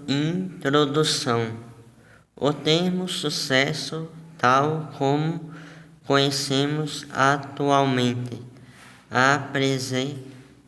Introdução. O termo sucesso, tal como conhecemos atualmente,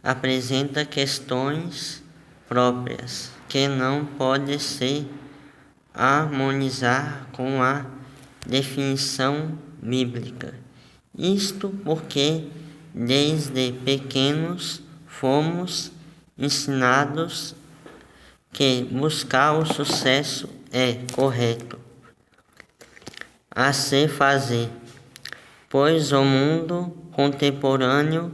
apresenta questões próprias que não podem se harmonizar com a definição bíblica. Isto porque desde pequenos fomos ensinados que buscar o sucesso é correto a se fazer, pois o mundo contemporâneo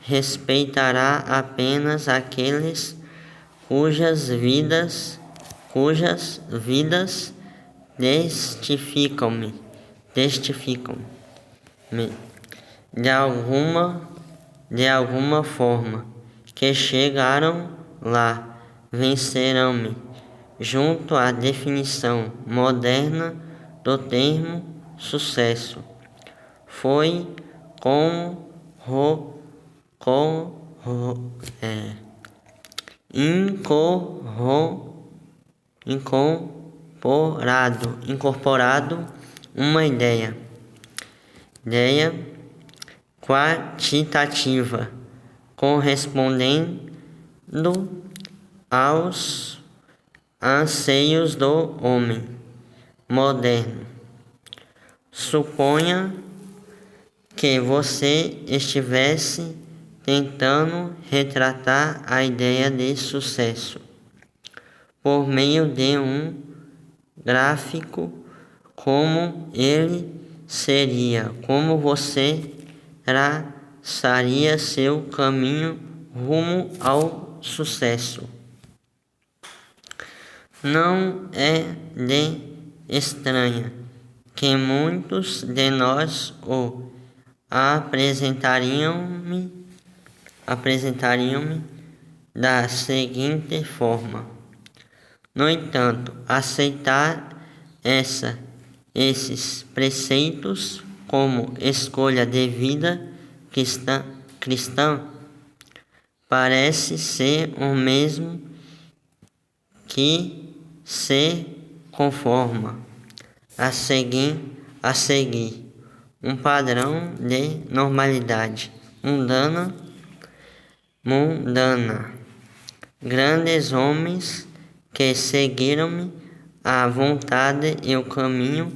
respeitará apenas aqueles cujas vidas testificam-me de alguma forma que chegaram lá, vencerão-me, junto à definição moderna do termo sucesso. Foi incorporado uma ideia quantitativa correspondendo aos anseios do homem moderno. Suponha que você estivesse tentando retratar a ideia de sucesso por meio de um gráfico, como ele seria, como você traçaria seu caminho rumo ao sucesso. Não é de estranhar que muitos de nós o apresentariam-me da seguinte forma. No entanto, aceitar esses preceitos como escolha de vida cristã parece ser o mesmo que se conforma a seguir um padrão de normalidade mundana. Grandes homens que seguiram a vontade e o caminho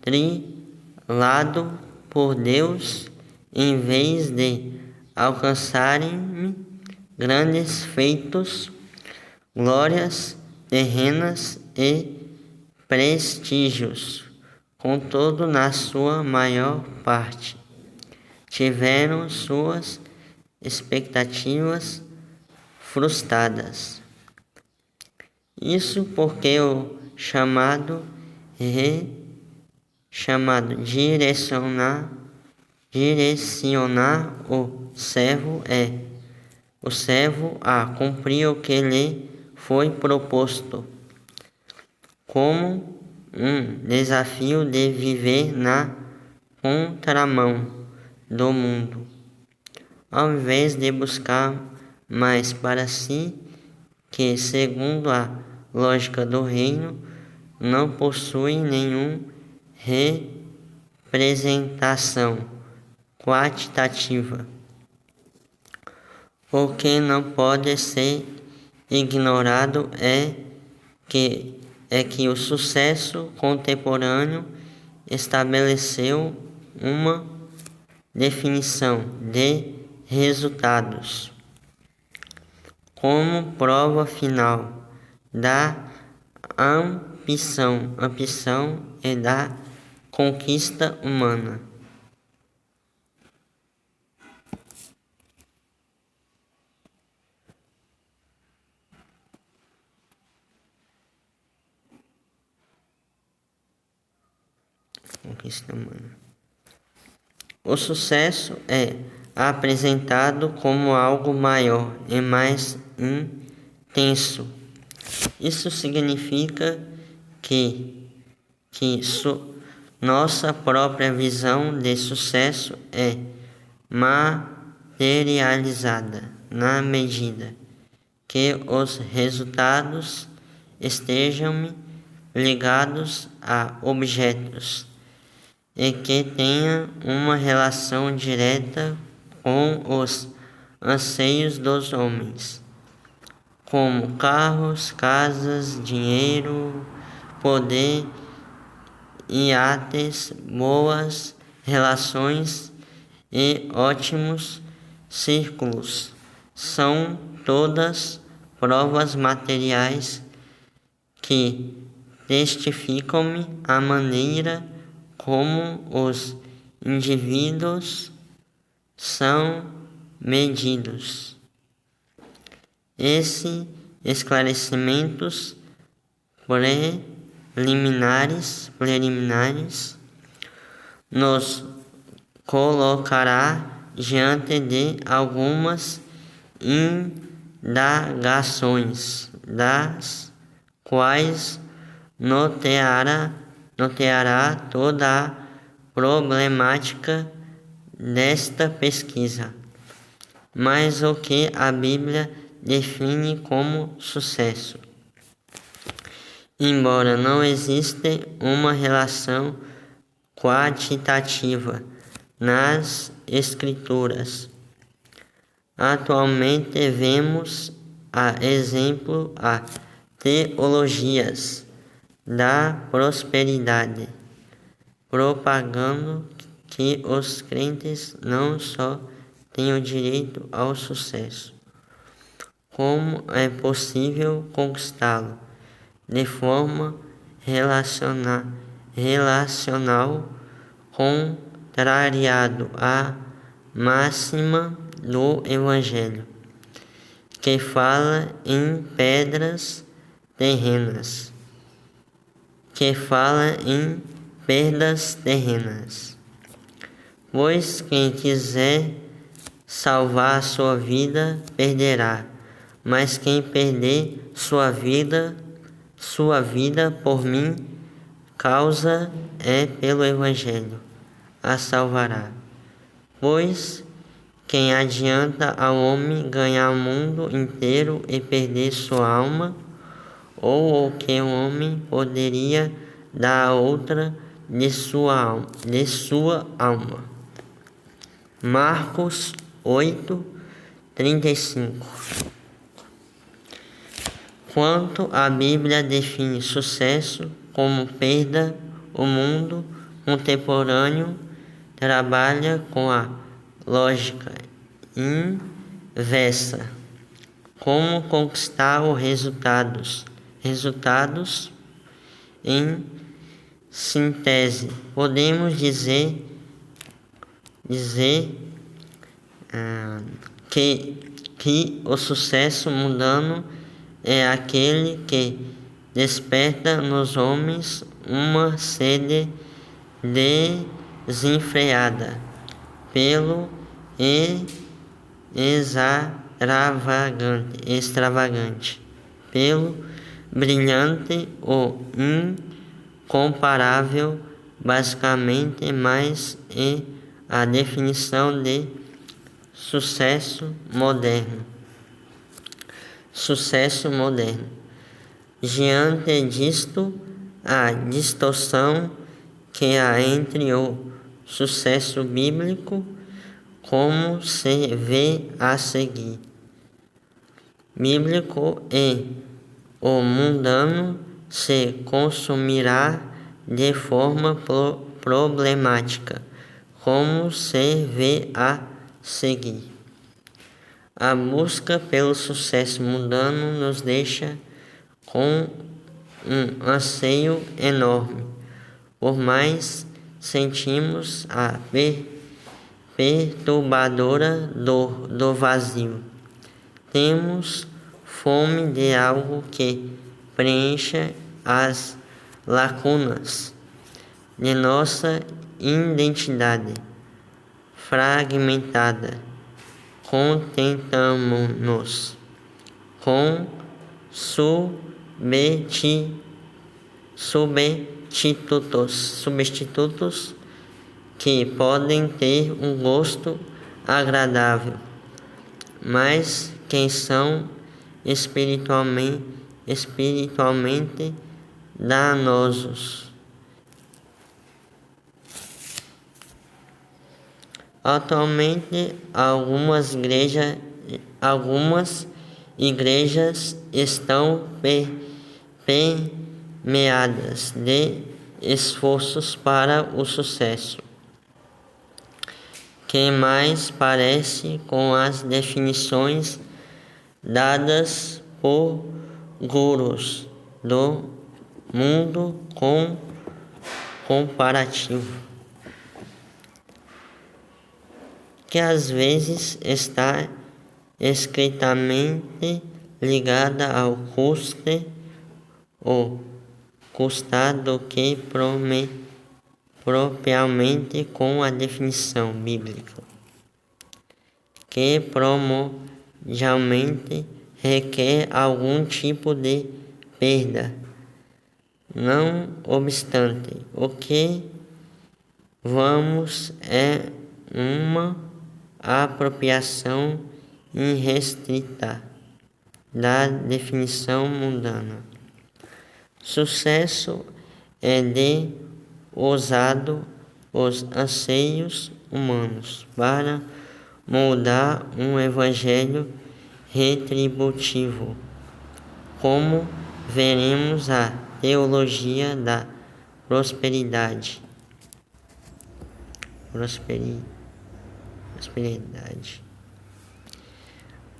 trilhado por Deus, em vez de alcançarem grandes feitos, glórias terrenas e prestígios, contudo, na sua maior parte, tiveram suas expectativas frustradas. Isso porque o chamado direcionar o servo a cumprir o que lhe foi proposto, como um desafio de viver na contramão do mundo, ao invés de buscar mais para si, que, segundo a lógica do reino, não possui nenhuma representação quantitativa. O que não pode ser ignorado é que o sucesso contemporâneo estabeleceu uma definição de resultados como prova final da ambição e da conquista humana. O sucesso é apresentado como algo maior e mais intenso. Isso significa que nossa própria visão de sucesso é materializada na medida que os resultados estejam ligados a objetos e que tenha uma relação direta com os anseios dos homens, como carros, casas, dinheiro, poder, iates, boas relações e ótimos círculos. São todas provas materiais que testificam a maneira como os indivíduos são medidos. Esses esclarecimentos preliminares nos colocará diante de algumas indagações, das quais noteará toda a problemática desta pesquisa. Mas o que a Bíblia define como sucesso? Embora não exista uma relação quantitativa nas Escrituras, atualmente vemos a exemplo a teologias da prosperidade, propagando que os crentes não só têm o direito ao sucesso, como é possível conquistá-lo de forma relacional, contrariado à máxima do Evangelho, que fala em pedras terrenas, perdas terrenas. Pois quem quiser salvar a sua vida, perderá, mas quem perder sua vida por mim, causa pelo Evangelho, a salvará. Pois quem adianta ao homem ganhar o mundo inteiro e perder sua alma, ou o que o homem poderia dar a outra de sua alma. Marcos 8:35. Quanto a Bíblia define sucesso como perda, o mundo contemporâneo trabalha com a lógica inversa. Como conquistar os resultados em síntese, podemos dizer que o sucesso mundano é aquele que desperta nos homens uma sede desenfreada pelo extravagante, pelo brilhante ou incomparável, basicamente, mais é a definição de sucesso moderno. Diante disto, a distorção que há entre o sucesso bíblico, como se vê a seguir. Bíblico e o mundano se consumirá de forma problemática, como se vê a seguir. A busca pelo sucesso mundano nos deixa com um anseio enorme, por mais sentimos a perturbadora dor do vazio. Temos fome de algo que preencha as lacunas de nossa identidade fragmentada. Contentamo-nos com substitutos que podem ter um gosto agradável, mas que são espiritualmente danosos. Atualmente, algumas igrejas estão permeadas de esforços para o sucesso, que mais parece com as definições dadas por gurus do mundo comparativo, que às vezes está estreitamente ligada ao custe ou custar do que propriamente com a definição bíblica, que primordialmente requer algum tipo de perda. Não obstante, o que vamos é uma apropriação irrestrita da definição mundana. Sucesso é de ousado os anseios humanos para moldar um evangelho retributivo, como veremos a teologia da prosperidade.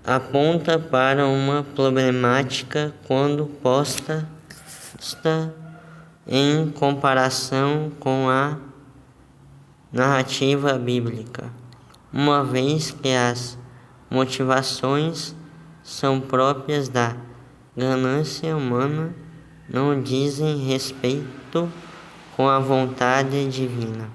Aponta para uma problemática quando posta em comparação com a narrativa bíblica, uma vez que as motivações são próprias da ganância humana, não dizem respeito com a vontade divina.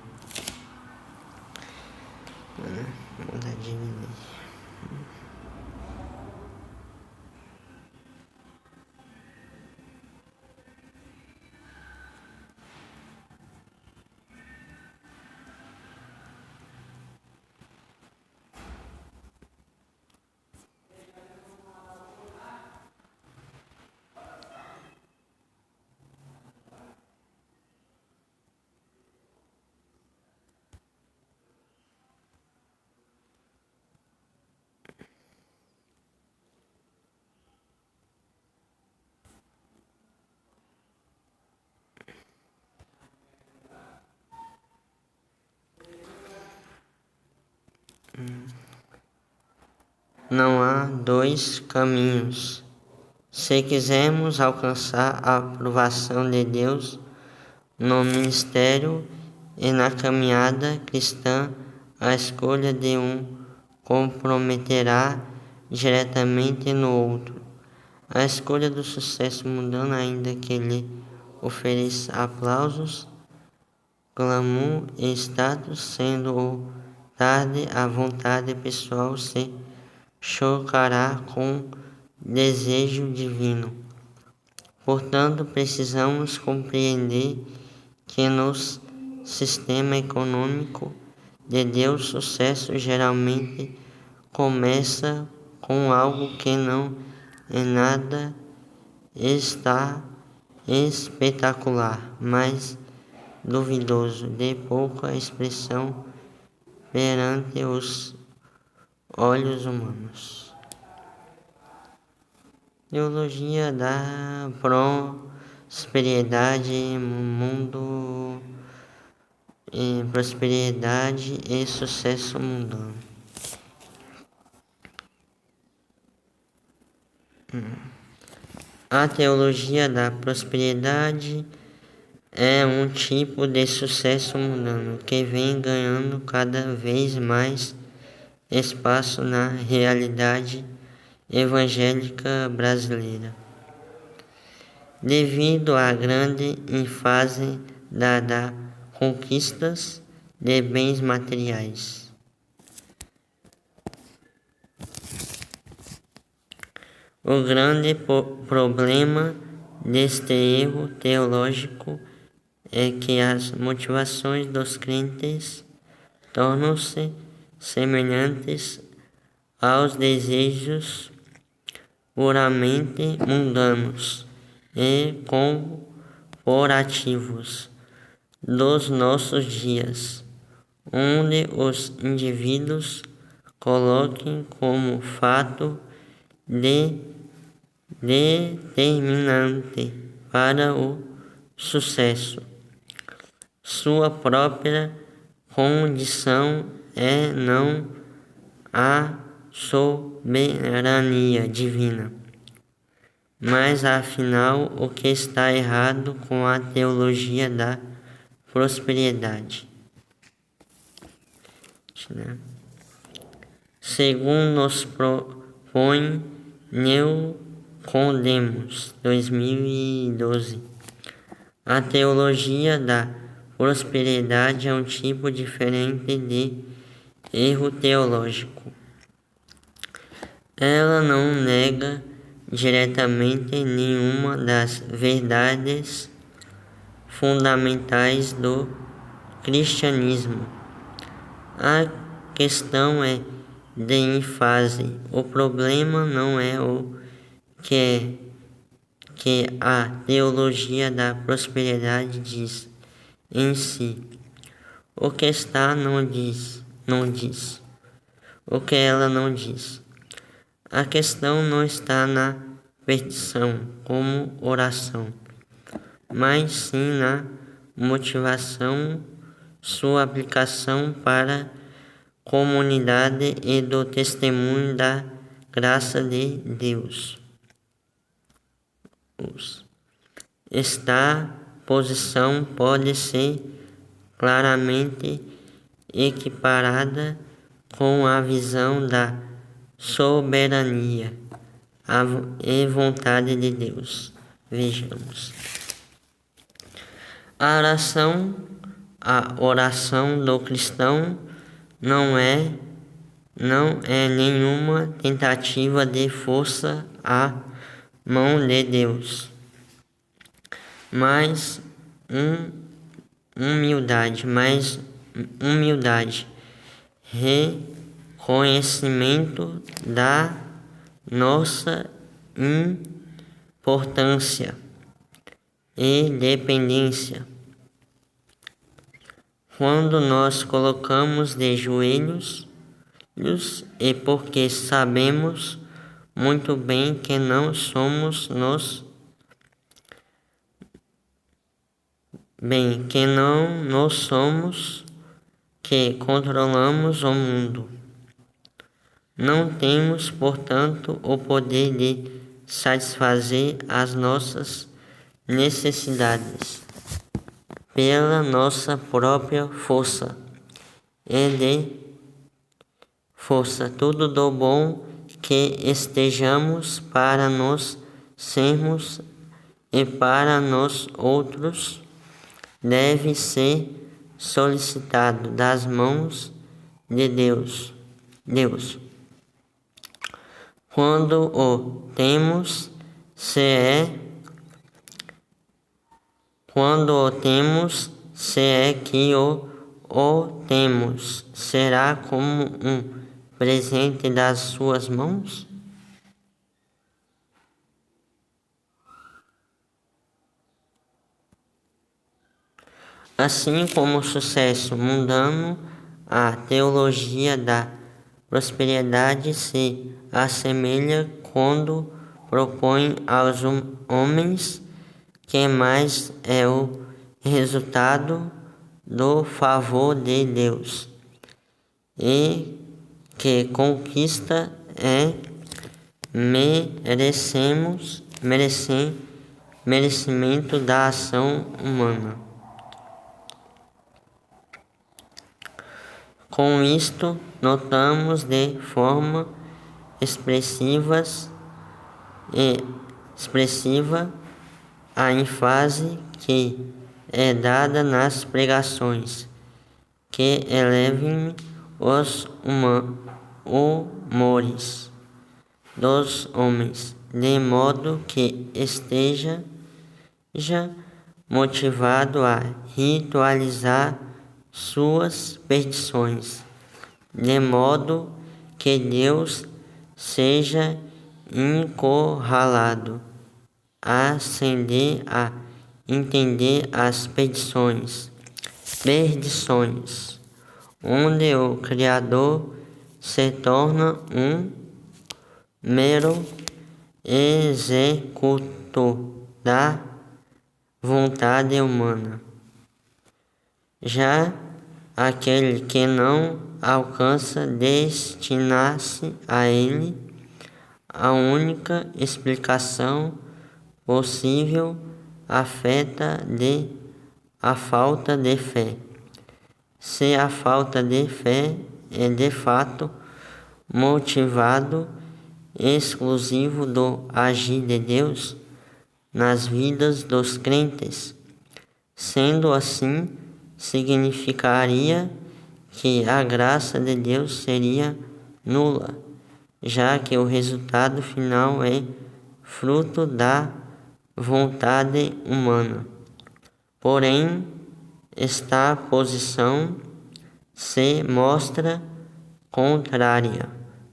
Não há dois caminhos. Se quisermos alcançar a aprovação de Deus no ministério e na caminhada cristã, a escolha de um comprometerá diretamente no outro. A escolha do sucesso mundano, ainda que lhe ofereça aplausos, glamour e status, sendo tarde a vontade pessoal, se chocará com desejo divino. Portanto, precisamos compreender que no sistema econômico de Deus, sucesso geralmente começa com algo que não é nada está espetacular, mas duvidoso, de pouca expressão perante os olhos humanos. Teologia da prosperidade, mundo e prosperidade e sucesso mundano. A teologia da prosperidade é um tipo de sucesso mundano que vem ganhando cada vez mais espaço na realidade evangélica brasileira, devido à grande ênfase dada a conquistas de bens materiais. O grande problema deste erro teológico é que as motivações dos crentes tornam-se semelhantes aos desejos puramente mundanos e corporativos dos nossos dias, onde os indivíduos coloquem como fato determinante para o sucesso sua própria condição e não a soberania divina. Mas afinal, o que está errado com a teologia da prosperidade? Segundo nos propõe Neocondemos 2012, a teologia da prosperidade é um tipo diferente de erro teológico. Ela não nega diretamente nenhuma das verdades fundamentais do cristianismo. A questão é de ênfase. O problema não é o que a teologia da prosperidade diz em si. O que está não diz. O que ela não diz. A questão não está na petição como oração, mas sim na motivação, sua aplicação para a comunidade e do testemunho da graça de Deus. Esta posição pode ser claramente equiparada com a visão da soberania e vontade de Deus. Vejamos. A oração do cristão não é nenhuma tentativa de força à mão de Deus, mas humildade, reconhecimento da nossa importância e dependência. Quando nos colocamos de joelhos, e porque sabemos muito bem que não somos que controlamos o mundo. Não temos, portanto, o poder de satisfazer as nossas necessidades pela nossa própria força tudo do bom que estejamos para nós sermos e para nós outros deve ser solicitado das mãos de Deus. Quando o temos, se é que o temos, será como um presente das suas mãos? Assim como o sucesso mundano, a teologia da prosperidade se assemelha quando propõe aos homens que mais é o resultado do favor de Deus e que conquista é merecimento da ação humana. Com isto, notamos de forma expressiva a ênfase que é dada nas pregações que elevem os humores dos homens, de modo que esteja motivado a ritualizar suas petições, de modo que Deus seja encurralado, ascender a entender as perdições, onde o Criador se torna um mero executor da vontade humana. Já aquele que não alcança destinar-se a ele, a única explicação possível afeta a falta de fé. Se a falta de fé é de fato motivado exclusivo do agir de Deus nas vidas dos crentes, sendo assim, significaria que a graça de Deus seria nula, já que o resultado final é fruto da vontade humana. Porém, esta posição se mostra contrária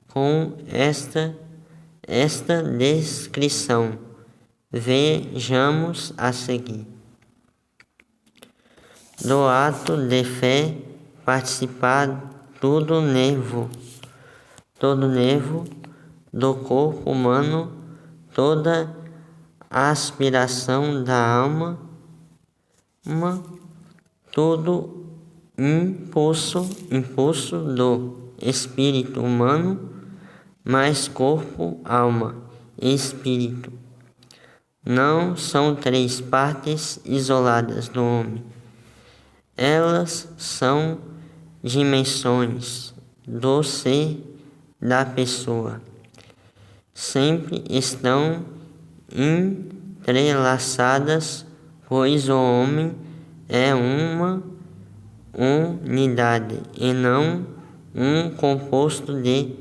com esta descrição. Vejamos a seguir. Do ato de fé participar todo nervo do corpo humano, toda aspiração da alma, todo impulso do espírito humano, mais corpo, alma e espírito. Não são três partes isoladas do homem. Elas são dimensões do ser da pessoa. Sempre estão entrelaçadas, pois o homem é uma unidade e não um composto de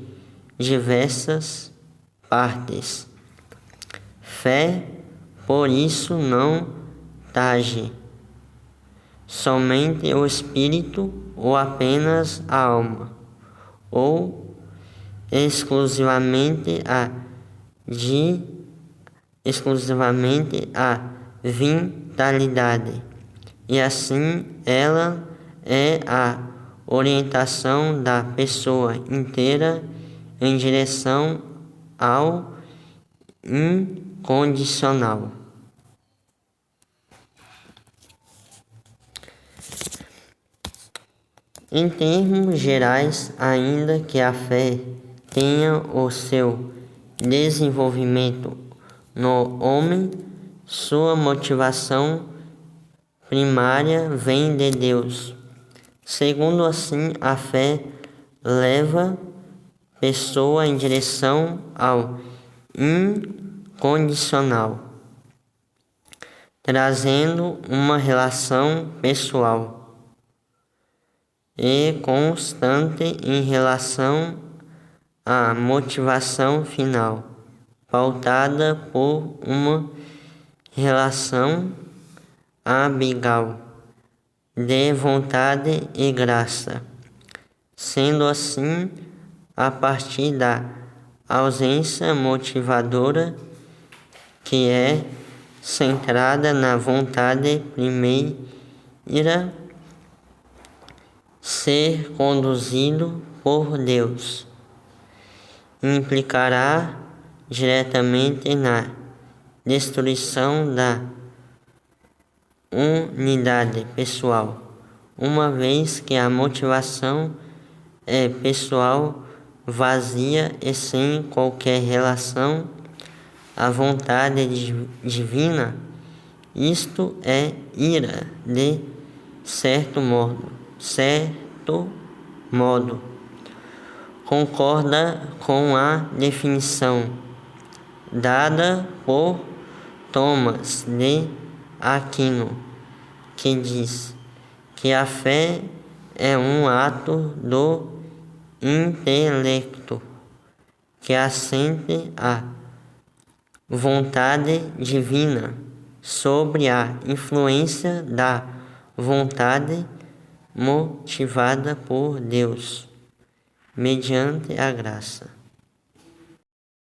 diversas partes. Fé, por isso, não tange somente o espírito ou apenas a alma, ou exclusivamente a vitalidade, e assim ela é a orientação da pessoa inteira em direção ao incondicional. Em termos gerais, ainda que a fé tenha o seu desenvolvimento no homem, sua motivação primária vem de Deus. Segundo assim, a fé leva a pessoa em direção ao incondicional, trazendo uma relação pessoal e constante em relação à motivação final, pautada por uma relação abigal de vontade e graça, sendo assim, a partir da ausência motivadora que é centrada na vontade primeira, ser conduzido por Deus implicará diretamente na destruição da unidade pessoal, uma vez que a motivação é pessoal, vazia e sem qualquer relação à vontade divina. Isto é ira, de certo modo, concorda com a definição dada por Tomás de Aquino, que diz que a fé é um ato do intelecto que assente à vontade divina sobre a influência da vontade motivada por Deus, mediante a graça.